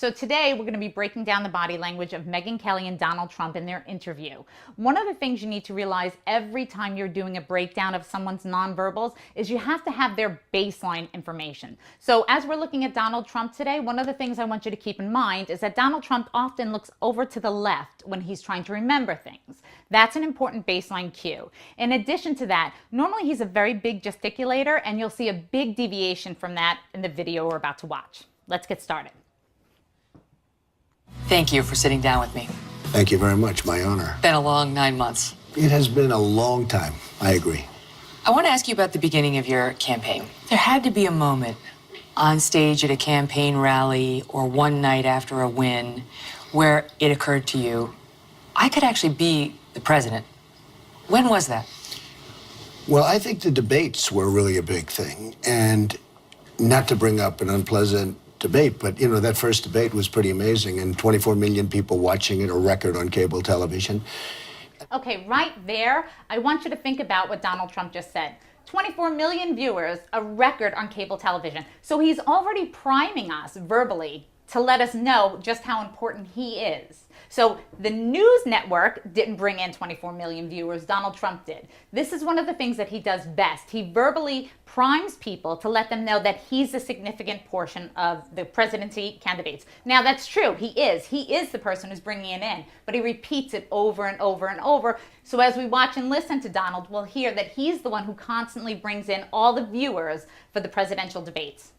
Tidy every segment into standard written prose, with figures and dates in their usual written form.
So today we're going to be breaking down the body language of Megyn Kelly and Donald Trump in their interview. One of the things you need to realize every time you're doing a breakdown of someone's nonverbals is you have to have their baseline information. So as we're looking at Donald Trump today, one of the things I want you to keep in mind is that Donald Trump often looks over to the left when he's trying to remember things. That's an important baseline cue. In addition to that, normally he's a very big gesticulator, and you'll see a big deviation from that in the video we're about to watch. Let's get started. Thank you for sitting down with me. Thank you very much. My honor. Been a long 9 months. It has been a long time. I agree. I want to ask you about the beginning of your campaign. There had to be a moment on stage at a campaign rally or one night after a win where it occurred to you, I could actually be the president. When was that? Well, I think the debates were really a big thing. And not to bring up an unpleasant debate, but, you know, that first debate was pretty amazing. And 24 million people watching it, a record on cable television. Okay, right there, I want you to think about what Donald Trump just said. 24 million viewers, a record on cable television. So he's already priming us verbally to let us know just how important he is. So the news network didn't bring in 24 million viewers, Donald Trump did. This is one of the things that he does best. He verbally primes people to let them know that he's a significant portion of the presidency candidates. Now that's true, he is. He is the person who's bringing it in, but he repeats it over and over and over. So as we watch and listen to Donald, we'll hear that he's the one who constantly brings in all the viewers for the presidential debates.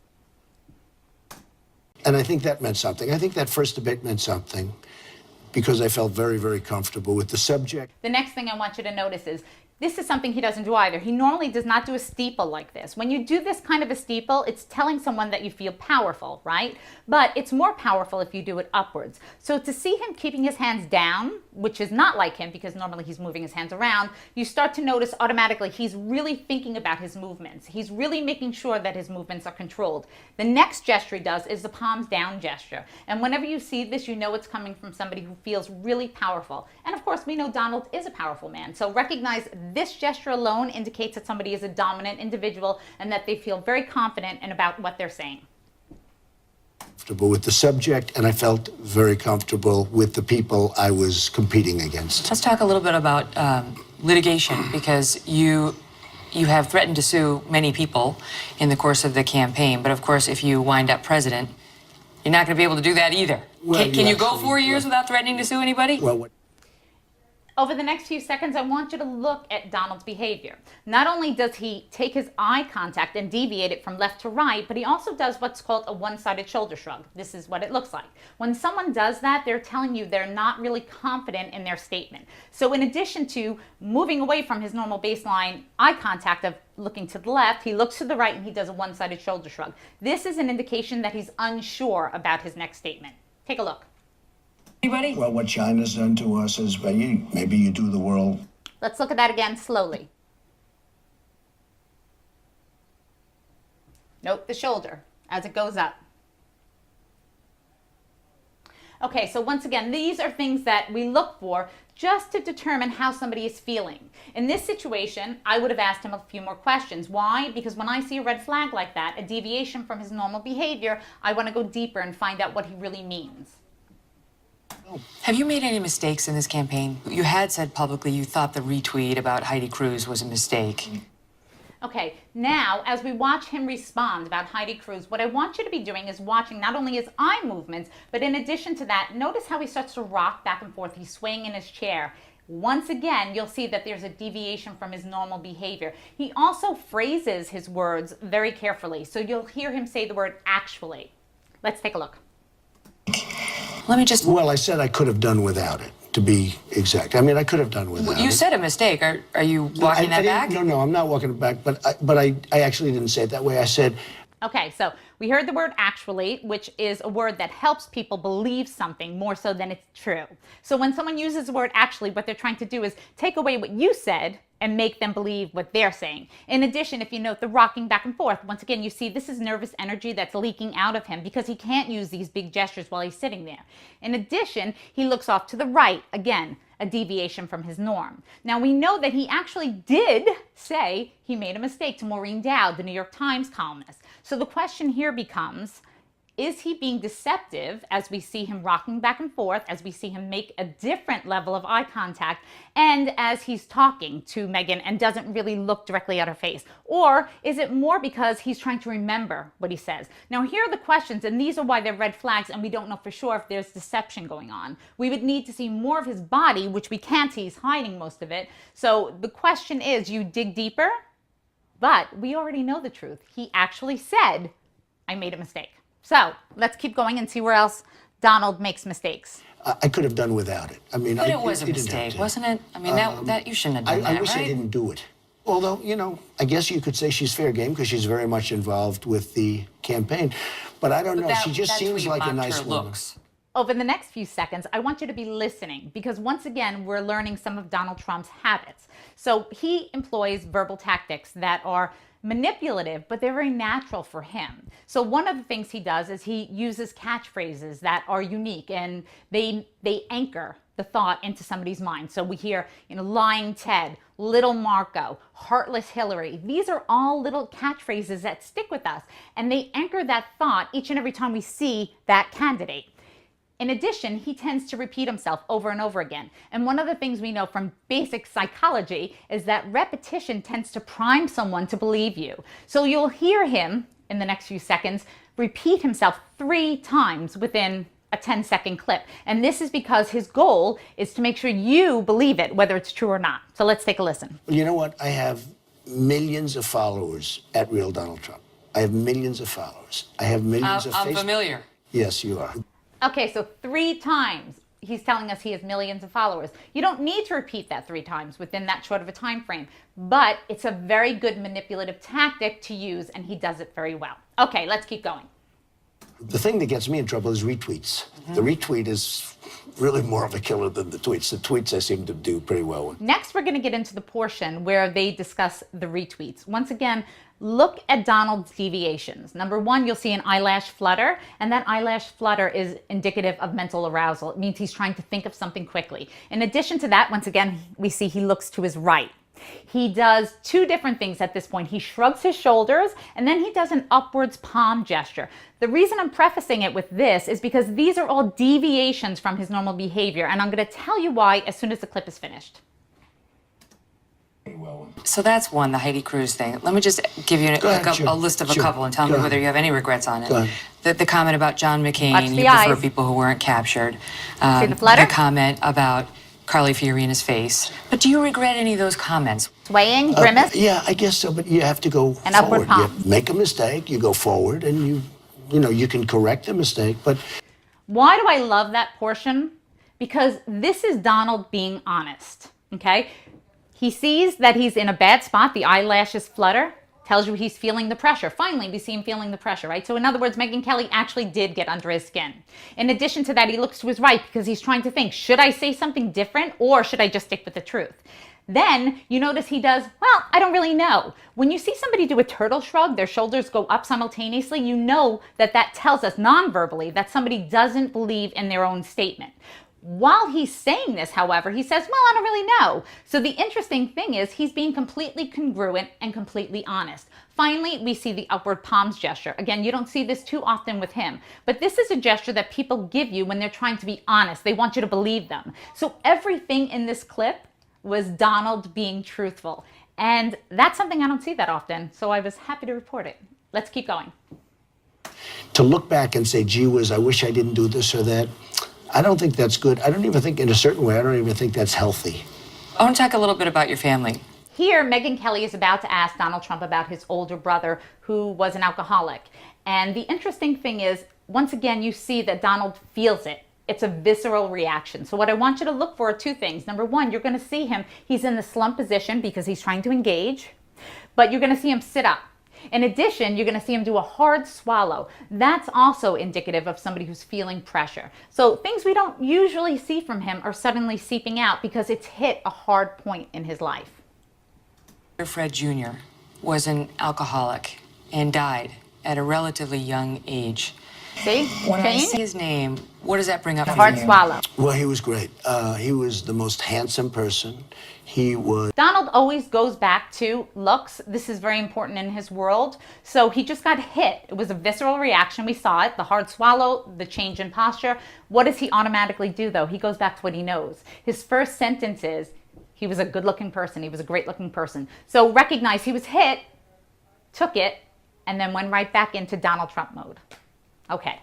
And I think that meant something. I think that first debate meant something because I felt very, very comfortable with the subject. The next thing I want you to notice is this is something he doesn't do either. He normally does not do a steeple like this. When you do this kind of a steeple, it's telling someone that you feel powerful, right? But it's more powerful if you do it upwards. So to see him keeping his hands down, which is not like him because normally he's moving his hands around, you start to notice automatically he's really thinking about his movements. He's really making sure that his movements are controlled. The next gesture he does is the palms down gesture. And whenever you see this, you know it's coming from somebody who feels really powerful. And of course, we know Donald is a powerful man. So recognize this gesture alone indicates that somebody is a dominant individual and that they feel very confident in about what they're saying. Comfortable with the subject, and I felt very comfortable with the people I was competing against. Let's talk a little bit about litigation, because you have threatened to sue many people in the course of the campaign. But of course, if you wind up president, you're not going to be able to do that either. Well, can you go 4 years without threatening to sue anybody? Well, Over the next few seconds, I want you to look at Donald's behavior. Not only does he take his eye contact and deviate it from left to right, but he also does what's called a one-sided shoulder shrug. This is what it looks like. When someone does that, they're telling you they're not really confident in their statement. So in addition to moving away from his normal baseline eye contact of looking to the left, he looks to the right and he does a one-sided shoulder shrug. This is an indication that he's unsure about his next statement. Take a look. Anybody? well, what China's done to us is maybe you do the world. Let's look at that again slowly. Note the shoulder as it goes up. Okay, so once again, these are things that we look for just to determine how somebody is feeling. In this situation, I would have asked him a few more questions. Why? Because when I see a red flag like that, a deviation from his normal behavior, I want to go deeper and find out what he really means. Have you made any mistakes in this campaign? You had said publicly you thought the retweet about Heidi Cruz was a mistake. Okay, now as we watch him respond about Heidi Cruz, what I want you to be doing is watching not only his eye movements, but in addition to that, notice how he starts to rock back and forth. He's swaying in his chair. Once again, you'll see that there's a deviation from his normal behavior. He also phrases his words very carefully, so you'll hear him say the word actually. Let's take a look. Let me just... Well, I said I could have done without it, to be exact. I mean, I could have done without it. You said a mistake. Are you walking that back? No, I'm not walking it back, but I actually didn't say it that way. I said... Okay, so we heard the word actually, which is a word that helps people believe something more so than it's true. So when someone uses the word actually, what they're trying to do is take away what you said and make them believe what they're saying. In addition, if you note the rocking back and forth, once again, you see this is nervous energy that's leaking out of him because he can't use these big gestures while he's sitting there. In addition, he looks off to the right, again, a deviation from his norm. Now, we know that he actually did say he made a mistake to Maureen Dowd, the New York Times columnist. So the question here becomes, Is he being deceptive as we see him rocking back and forth, as we see him make a different level of eye contact, and as he's talking to Megan and doesn't really look directly at her face? Or is it more because he's trying to remember what he says? Now, here are the questions, and these are why they're red flags, and we don't know for sure if there's deception going on. We would need to see more of his body, which we can't see. He's hiding most of it. So the question is, you dig deeper, but we already know the truth. He actually said, I made a mistake. So let's keep going and see where else Donald makes mistakes. I could have done without it. I mean, But it was a mistake, wasn't it? I mean, that you shouldn't have done that, I wish right? I didn't do it. Although, you know, I guess you could say she's fair game because she's very much involved with the campaign. But I don't know. She just seems like a nice woman. Over the next few seconds, I want you to be listening because once again, we're learning some of Donald Trump's habits. So he employs verbal tactics that are manipulative, but they're very natural for him. So one of the things he does is he uses catchphrases that are unique and they anchor the thought into somebody's mind. So we hear, you know, lying Ted, little Marco, heartless Hillary. These are all little catchphrases that stick with us and they anchor that thought each and every time we see that candidate. In addition, he tends to repeat himself over and over again. And one of the things we know from basic psychology is that repetition tends to prime someone to believe you. So you'll hear him in the next few seconds repeat himself 3 times within a 10-second clip. And this is because his goal is to make sure you believe it, whether it's true or not. So let's take a listen. Well, you know what? I have millions of followers at Real Donald Trump. I have millions of followers. I have millions of I'm familiar. Yes, you are. Okay, so 3 times he's telling us he has millions of followers. You don't need to repeat that 3 times within that short of a time frame, but it's a very good manipulative tactic to use, and he does it very well. Okay, let's keep going. The thing that gets me in trouble is retweets. The retweet is really more of a killer than the tweets. The tweets I seem to do pretty well with. Next, we're going to get into the portion where they discuss the retweets. Once again, look at Donald's deviations. Number 1, you'll see an eyelash flutter, and that eyelash flutter is indicative of mental arousal. It means he's trying to think of something quickly. In addition to that, once again, we see he looks to his right. He does 2 different things at this point. He shrugs his shoulders, and then he does an upwards palm gesture. The reason I'm prefacing it with this is because these are all deviations from his normal behavior, and I'm going to tell you why as soon as the clip is finished. So that's one, the Heidi Cruz thing. Let me just give you a list of a couple and tell me whether you have any regrets on it. The comment about John McCain, you prefer people who weren't captured. See the flutter? The comment about Carly Fiorina's face. But do you regret any of those comments? Swaying, grimace? Yeah, I guess so, but you have to go An forward. upward palm. You make a mistake, you go forward, and you know, you can correct the mistake, but... Why do I love that portion? Because this is Donald being honest, okay? He sees that he's in a bad spot, the eyelashes flutter, tells you he's feeling the pressure. Finally, we see him feeling the pressure, right? So in other words, Megyn Kelly actually did get under his skin. In addition to that, he looks to his right because he's trying to think, should I say something different or should I just stick with the truth? Then you notice he does, well, I don't really know. When you see somebody do a turtle shrug, their shoulders go up simultaneously, you know that that tells us non-verbally that somebody doesn't believe in their own statement. While he's saying this, however, he says, well, I don't really know. So the interesting thing is he's being completely congruent and completely honest. Finally, we see the upward palms gesture. Again, you don't see this too often with him, but this is a gesture that people give you when they're trying to be honest. They want you to believe them. So everything in this clip was Donald being truthful. And that's something I don't see that often, so I was happy to report it. Let's keep going. To look back and say, gee whiz, I wish I didn't do this or that, I don't think that's good. I don't even think, in a certain way, I don't even think that's healthy. I want to talk a little bit about your family. Here, Megyn Kelly is about to ask Donald Trump about his older brother who was an alcoholic. And the interesting thing is, once again, you see that Donald feels it. It's a visceral reaction. So what I want you to look for are 2 things. Number 1, you're going to see him, he's in the slump position because he's trying to engage, but you're going to see him sit up. In addition, you're going to see him do a hard swallow. That's also indicative of somebody who's feeling pressure. So things we don't usually see from him are suddenly seeping out because it's hit a hard point in his life. Fred Jr. was an alcoholic and died at a relatively young age. See? When I Change? say his name, what does that bring up? The for hard you? swallow. Well, he was great. He was the most handsome person. He was. Donald always goes back to looks. This is very important in his world. So he just got hit. It was a visceral reaction. We saw it. The hard swallow, the change in posture. What does he automatically do, though? He goes back to what he knows. His first sentence is, he was a good-looking person. He was a great-looking person. So recognize he was hit, took it, and then went right back into Donald Trump mode. Okay.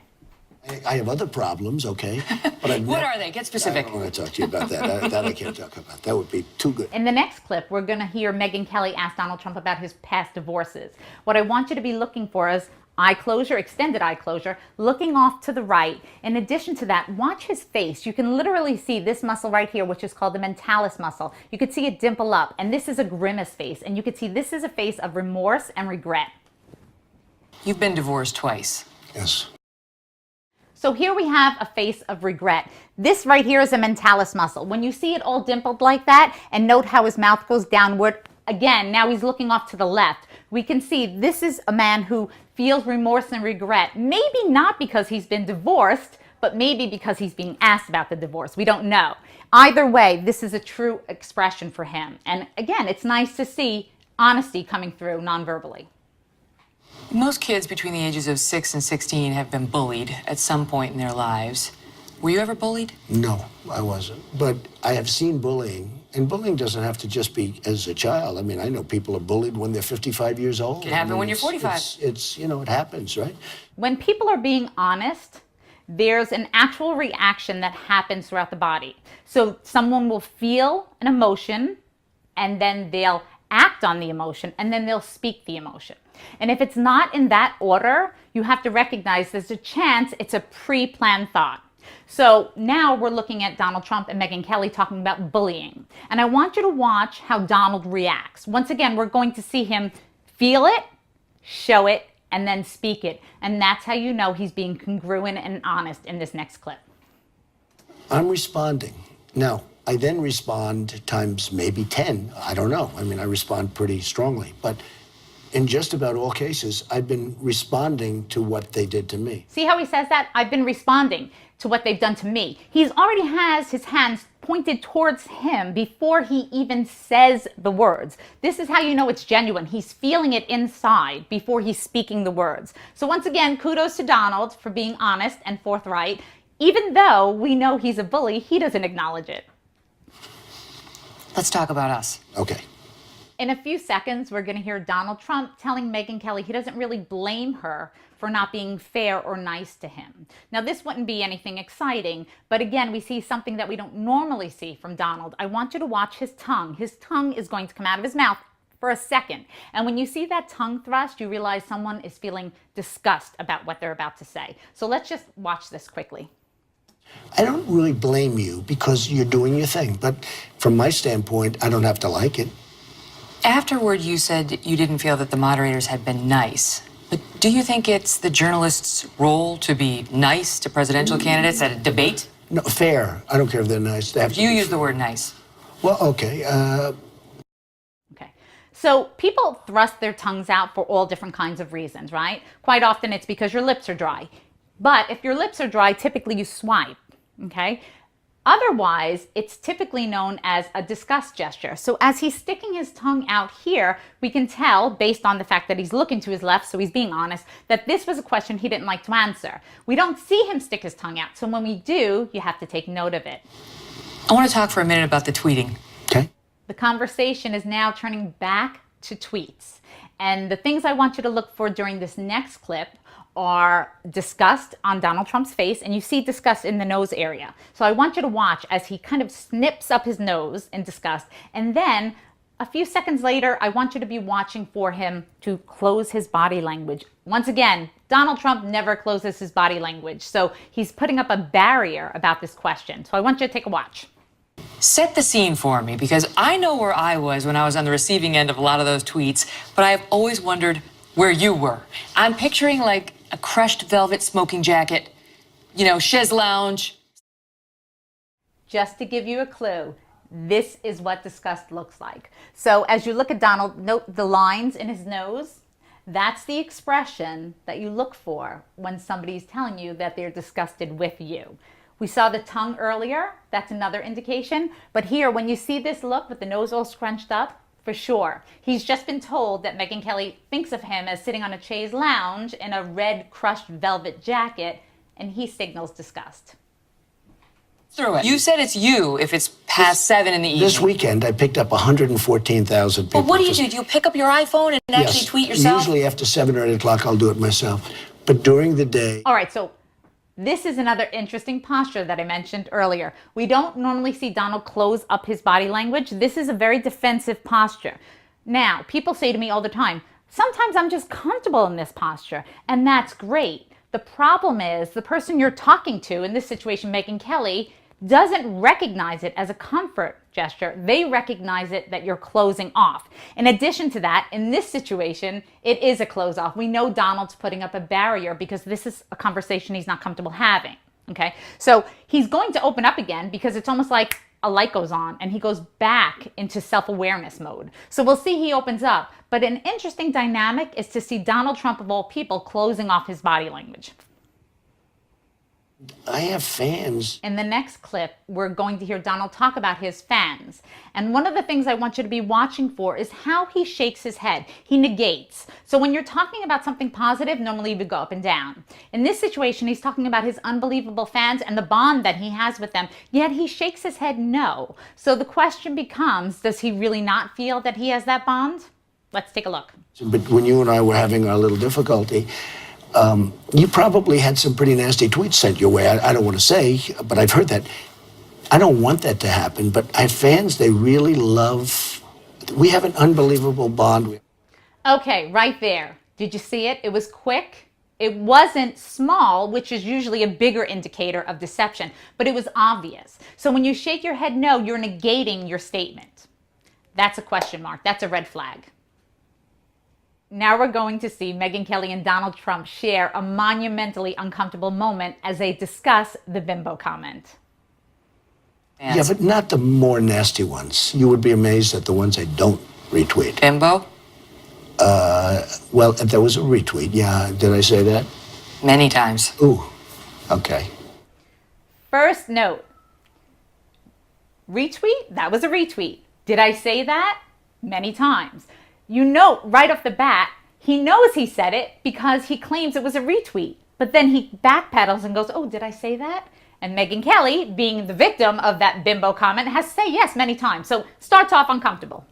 I have other problems, okay? But What are they? Get specific. I don't want to talk to you about that. That I can't talk about. That would be too good. In the next clip, we're going to hear Megyn Kelly ask Donald Trump about his past divorces. What I want you to be looking for is eye closure, extended eye closure, looking off to the right. In addition to that, watch his face. You can literally see this muscle right here, which is called the mentalis muscle. You could see it dimple up, and this is a grimace face. And you could see this is a face of remorse and regret. You've been divorced twice. Yes. So here we have a face of regret. This right here is a mentalis muscle. When you see it all dimpled like that, and note how his mouth goes downward, again, now he's looking off to the left. We can see this is a man who feels remorse and regret. Maybe not because he's been divorced, but maybe because he's being asked about the divorce. We don't know. Either way, this is a true expression for him. And again, it's nice to see honesty coming through non-verbally. Most kids between the ages of 6 and 16 have been bullied at some point in their lives. Were you ever bullied? No, I wasn't. But I have seen bullying, and bullying doesn't have to just be as a child. I mean, I know people are bullied when they're 55 years old. It can happen when you're 45. It's, you know, it happens, right? When people are being honest, there's an actual reaction that happens throughout the body. So someone will feel an emotion, and then they'll act on the emotion, and then they'll speak the emotion. And if it's not in that order, you have to recognize there's a chance it's a pre-planned thought. So now we're looking at Donald Trump and Megyn Kelly talking about bullying. And I want you to watch how Donald reacts. Once again, we're going to see him feel it, show it, and then speak it. And that's how you know he's being congruent and honest in this next clip. I'm responding. Now, I then respond times maybe 10. I don't know. I mean, I respond pretty strongly. But in just about all cases, I've been responding to what they did to me. See how he says that? I've been responding to what they've done to me. He's already has his hands pointed towards him before he even says the words. This is how you know it's genuine. He's feeling it inside before he's speaking the words. So once again, kudos to Donald for being honest and forthright. Even though we know he's a bully, he doesn't acknowledge it. Let's talk about us. Okay. In a few seconds, we're going to hear Donald Trump telling Megyn Kelly he doesn't really blame her for not being fair or nice to him. Now, this wouldn't be anything exciting, but again, we see something that we don't normally see from Donald. I want you to watch his tongue. His tongue is going to come out of his mouth for a second. And when you see that tongue thrust, you realize someone is feeling disgust about what they're about to say. So let's just watch this quickly. I don't really blame you because you're doing your thing. But from my standpoint, I don't have to like it. Afterward, you said you didn't feel that the moderators had been nice. But do you think it's the journalist's role to be nice to presidential candidates at a debate? No, fair. I don't care if they're nice. They have to You be use the word nice. Well, okay. Okay. So people thrust their tongues out for all different kinds of reasons, right? Quite often it's because your lips are dry. But if your lips are dry, typically you swipe, okay? Otherwise, it's typically known as a disgust gesture. So as he's sticking his tongue out here, we can tell, based on the fact that he's looking to his left, so he's being honest, that this was a question he didn't like to answer. We don't see him stick his tongue out, so when we do, you have to take note of it. I want to talk for a minute about the tweeting. Okay. The conversation is now turning back to tweets. And the things I want you to look for during this next clip are disgust on Donald Trump's face, and you see disgust in the nose area. So I want you to watch as he kind of snips up his nose in disgust, and then a few seconds later, I want you to be watching for him to close his body language. Once again, Donald Trump never closes his body language, so he's putting up a barrier about this question. So I want you to take a watch. Set the scene for me, because I know where I was when I was on the receiving end of a lot of those tweets, but I've always wondered where you were. I'm picturing like a crushed velvet smoking jacket, you know, chaise lounge. Just to give you a clue, this is what disgust looks like. So as you look at Donald, note the lines in his nose. That's the expression that you look for when somebody's telling you that they're disgusted with you. We saw the tongue earlier. That's another indication. But here, when you see this look with the nose all scrunched up, for sure. He's just been told that Megyn Kelly thinks of him as sitting on a chaise lounge in a red crushed velvet jacket, and he signals disgust. Through it. You said it's you if it's past 7 in the evening. This weekend, I picked up 114,000 people. But what do you do? Do you pick up your iPhone and actually tweet yourself? Usually after 7 or 8 o'clock, I'll do it myself. But during the day... All right, so this is another interesting posture that I mentioned earlier. We don't normally see Donald close up his body language. This is a very defensive posture. Now, people say to me all the time, sometimes I'm just comfortable in this posture, and that's great. The problem is the person you're talking to, in this situation, Megyn Kelly, doesn't recognize it as a comfort gesture. They recognize it that you're closing off. In addition to that, in this situation, it is a close off. We know Donald's putting up a barrier because this is a conversation he's not comfortable having. Okay, so he's going to open up again because it's almost like a light goes on and he goes back into self-awareness mode. So we'll see he opens up. But an interesting dynamic is to see Donald Trump, of all people, closing off his body language. I have fans. In the next clip, we're going to hear Donald talk about his fans. And one of the things I want you to be watching for is how he shakes his head. He negates. So when you're talking about something positive, normally you would go up and down. In this situation, he's talking about his unbelievable fans and the bond that he has with them, yet he shakes his head no. So the question becomes, does he really not feel that he has that bond? Let's take a look. But when you and I were having our little difficulty, you probably had some pretty nasty tweets sent your way. I don't want to say, but I've heard that. I don't want that to happen, but I have fans, they really love, we have an unbelievable bond. Okay, right there. Did you see it? It was quick. It wasn't small, which is usually a bigger indicator of deception, but it was obvious. So when you shake your head no, you're negating your statement. That's a question mark. That's a red flag. Now we're going to see Megyn Kelly and Donald Trump share a monumentally uncomfortable moment as they discuss the bimbo comment. Yeah, but not the more nasty ones. You would be amazed at the ones I don't retweet. Bimbo? Well, there was a retweet. Yeah, did I say that? Many times. Ooh, okay. First note. Retweet? That was a retweet. Did I say that? Many times. You note right off the bat, he knows he said it because he claims it was a retweet. But then he backpedals and goes, oh, did I say that? And Megyn Kelly, being the victim of that bimbo comment, has to say yes many times. So starts off uncomfortable.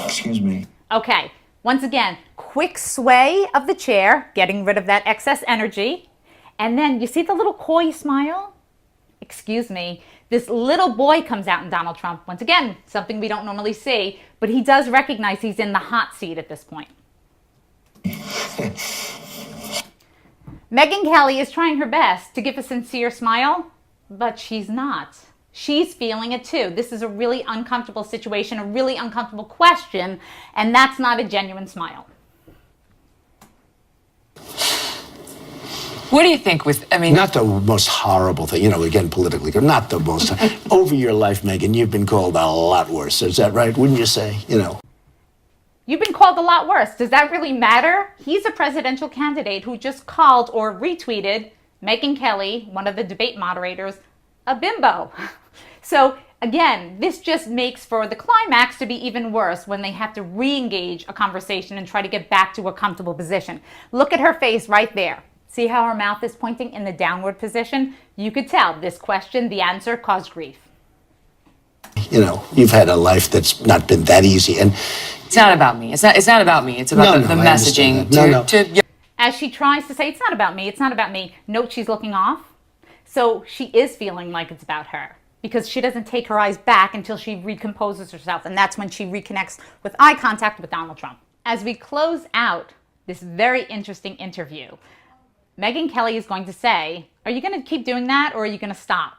Excuse me. Okay, once again, quick sway of the chair, getting rid of that excess energy. And then you see the little coy smile? Excuse me. This little boy comes out in Donald Trump. Once again, something we don't normally see, but he does recognize he's in the hot seat at this point. Megyn Kelly is trying her best to give a sincere smile, but she's not. She's feeling it too. This is a really uncomfortable situation, a really uncomfortable question, and that's not a genuine smile. What do you think with, Not the most horrible thing, again, politically, not the most. Over your life, Megyn, you've been called a lot worse. Is that right? Wouldn't you say, You've been called a lot worse. Does that really matter? He's a presidential candidate who just called or retweeted Megyn Kelly, one of the debate moderators, a bimbo. So again, this just makes for the climax to be even worse when they have to re-engage a conversation and try to get back to a comfortable position. Look at her face right there. See how her mouth is pointing in the downward position? You could tell this question, the answer, caused grief. You've had a life that's not been that easy, and it's not about me. It's not about me. It's about the messaging. As she tries to say, it's not about me, it's not about me. Note she's looking off. So she is feeling like it's about her because she doesn't take her eyes back until she recomposes herself. And that's when she reconnects with eye contact with Donald Trump. As we close out this very interesting interview, Megyn Kelly is going to say, are you going to keep doing that or are you going to stop?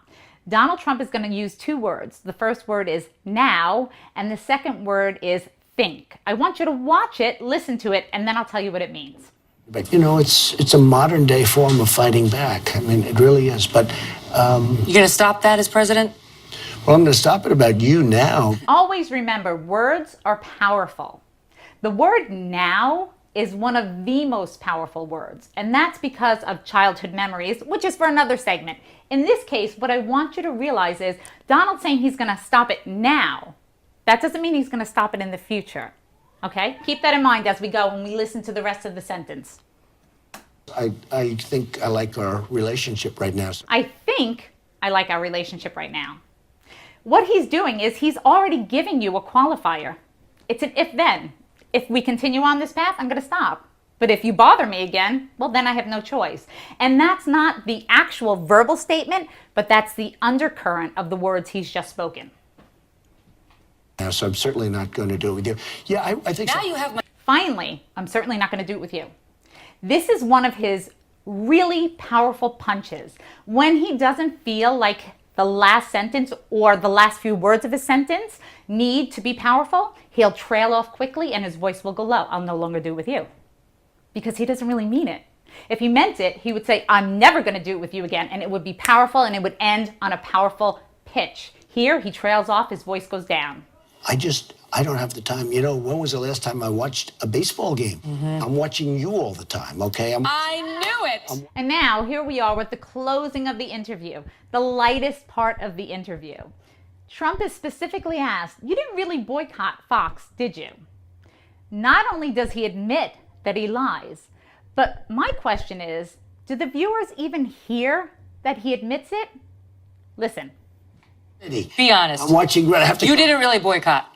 Donald Trump is going to use two words. The first word is now, and the second word is think. I want you to watch it, listen to it, and then I'll tell you what it means. But, it's a modern day form of fighting back. It really is. But you going to stop that as president? Well, I'm going to stop it about you now. Always remember, words are powerful. The word now is one of the most powerful words, and that's because of childhood memories, which is for another segment. In this case, what I want you to realize is Donald saying he's going to stop it now. That doesn't mean he's going to stop it in the future. Okay? Keep that in mind as we go when we listen to the rest of the sentence. I think I like our relationship right now. I think I like our relationship right now. What he's doing is he's already giving you a qualifier. It's an if-then. If we continue on this path, I'm going to stop. But if you bother me again, well, then I have no choice. And that's not the actual verbal statement, but that's the undercurrent of the words he's just spoken. So I'm certainly not going to do it with you. Yeah, I think Now so. you have my... Finally, I'm certainly not going to do it with you. This is one of his really powerful punches. When he doesn't feel like the last sentence or the last few words of his sentence need to be powerful, he'll trail off quickly and his voice will go low. I'll no longer do it with you. Because he doesn't really mean it. If he meant it, he would say, I'm never going to do it with you again, and it would be powerful and it would end on a powerful pitch. Here, he trails off, his voice goes down. I don't have the time. You know, when was the last time I watched a baseball game? I'm watching you all the time, okay? I knew it! And now, here we are with the closing of the interview, the lightest part of the interview. Trump is specifically asked, you didn't really boycott Fox, did you? Not only does he admit that he lies, but my question is, do the viewers even hear that he admits it? Listen. Be honest. I'm watching. I have to. You didn't really boycott.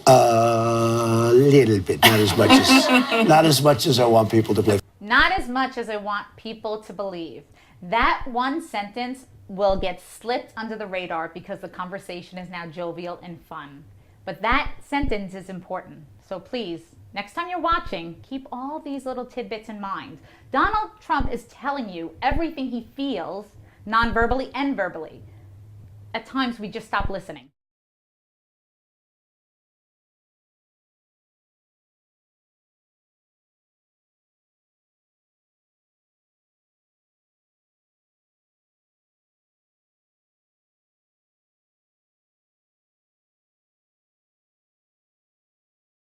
A little bit, not as much as I want people to believe. Not as much as I want people to believe. That one sentence will get slipped under the radar because the conversation is now jovial and fun. But that sentence is important. So please, next time you're watching, keep all these little tidbits in mind. Donald Trump is telling you everything he feels, non-verbally and verbally. At times, we just stop listening.